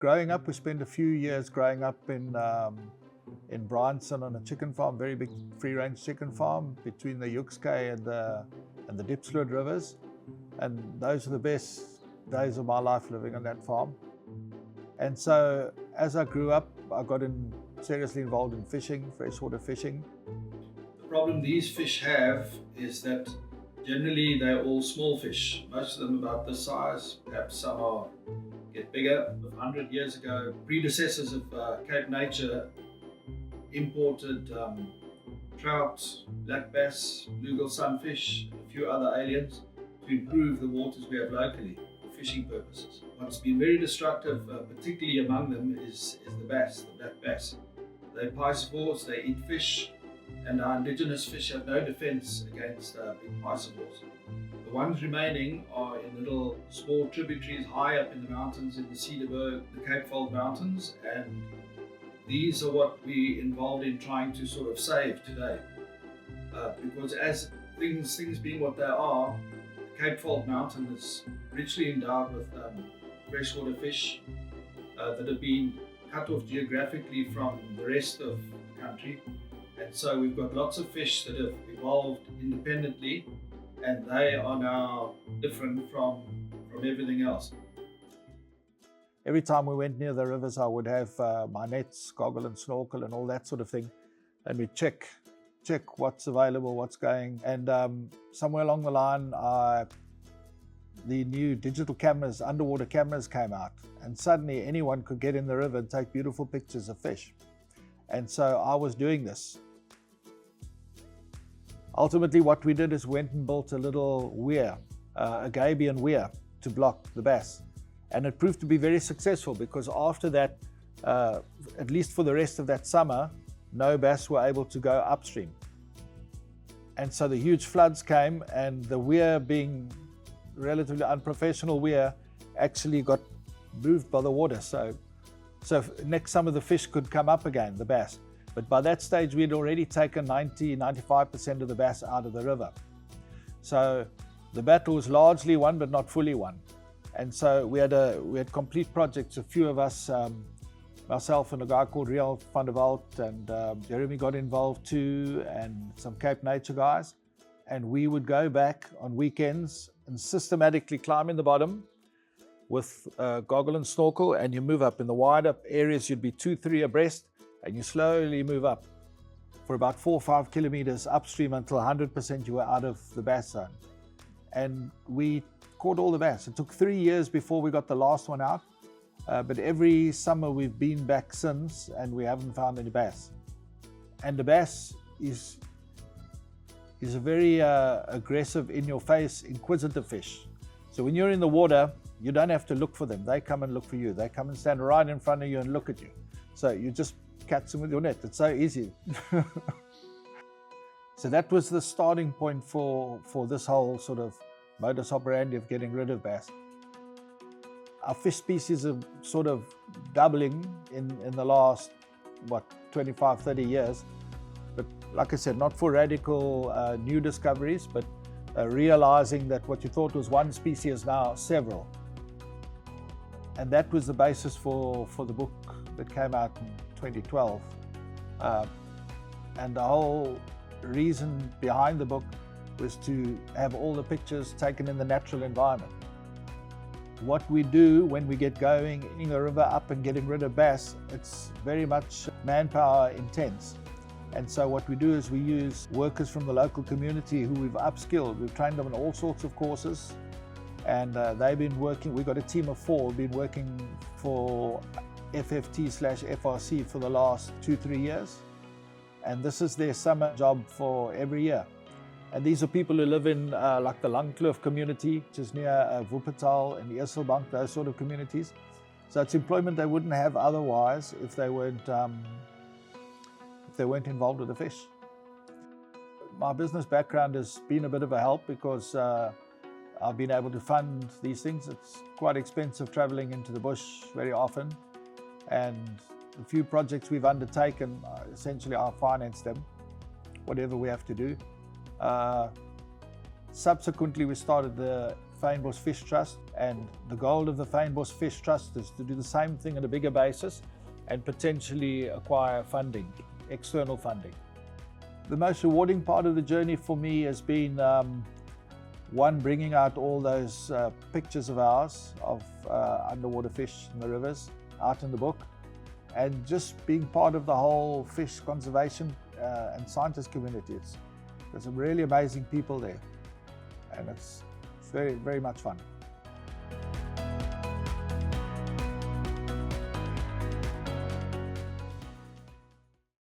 Growing up, we spent a few years growing up in Bryanston on a chicken farm, very big free-range chicken farm between the Yuxkay and the Diepsloot rivers. And those are the best days of my life living on that farm. And so as I grew up, I got seriously involved in fishing, freshwater fishing. The problem these fish have is that generally they're all small fish, most of them about this size, perhaps some get bigger. 100 years ago, predecessors of Cape Nature imported trout, black bass, bluegill sunfish, and a few other aliens to improve the waters we have locally for fishing purposes. What's been very destructive, particularly among them, is the bass, the black bass. They're piscivores, they eat fish, and our indigenous fish have no defense against big piscivores. The ones remaining are in little small tributaries high up in the mountains in the Cederberg, the Pynbos Mountains, and these are what we're involved in trying to sort of save today. Because as things being what they are, the Pynbos Mountain is richly endowed with freshwater fish that have been cut off geographically from the rest of the country. And so we've got lots of fish that have evolved independently, and they are now different from everything else. Every time we went near the rivers, I would have my nets, goggle and snorkel and all that sort of thing. And we'd check what's available, what's going. And somewhere along the line, the new digital cameras, underwater cameras came out. And suddenly anyone could get in the river and take beautiful pictures of fish. And so I was doing this. Ultimately, what we did is went and built a little weir, a gabion weir, to block the bass. And it proved to be very successful because after that, at least for the rest of that summer, no bass were able to go upstream. And so the huge floods came, and the weir, being relatively unprofessional weir, actually got moved by the water. So next summer the fish could come up again, the bass. But by that stage, we had already taken 95% of the bass out of the river. So the battle was largely won, but not fully won. And so we had complete projects. A few of us, myself and a guy called Riel van der Walt, and Jeremy got involved too, and some Cape Nature guys. And we would go back on weekends and systematically climb in the bottom with goggle and snorkel, and you move up. In the wider areas, you'd be 2-3 abreast, and you slowly move up for about 4 or 5 kilometers upstream until 100% you were out of the bass zone. And we caught all the bass. It took 3 years before we got the last one out, but every summer we've been back since, and we haven't found any bass. And the bass is a very aggressive, in-your-face, inquisitive fish. So when you're in the water, you don't have to look for them. They come and look for you. They come and stand right in front of you and look at you. So you just catch them with your net. It's so easy. So that was the starting point for this whole sort of modus operandi of getting rid of bass. Our fish species are sort of doubling in the last, 25, 30 years. But like I said, not for radical new discoveries, but realizing that what you thought was one species is now several. And that was the basis for the book that came out in 2012. And the whole reason behind the book was to have all the pictures taken in the natural environment. What we do when we get going in the river up and getting rid of bass, it's very much manpower intense. And so what we do is we use workers from the local community who we've upskilled. We've trained them in all sorts of courses, and they've been working. We've got a team of 4 been working for FFT/FRC for the last 2-3 years. And this is their summer job for every year. And these are people who live in like the Langkloof community, which is near Wuppertal and Eerselbank, those sort of communities. So it's employment they wouldn't have otherwise if they weren't involved with the fish. My business background has been a bit of a help because I've been able to fund these things. It's quite expensive traveling into the bush very often. And the few projects we've undertaken, essentially I finance them, whatever we have to do. Subsequently, we started the Fynbos Fish Trust, and the goal of the Fynbos Fish Trust is to do the same thing on a bigger basis and potentially acquire funding, external funding. The most rewarding part of the journey for me has been one, bringing out all those pictures of ours of underwater fish in the rivers out in the book, and just being part of the whole fish conservation and scientist community. There's some really amazing people there, and it's very, very much fun.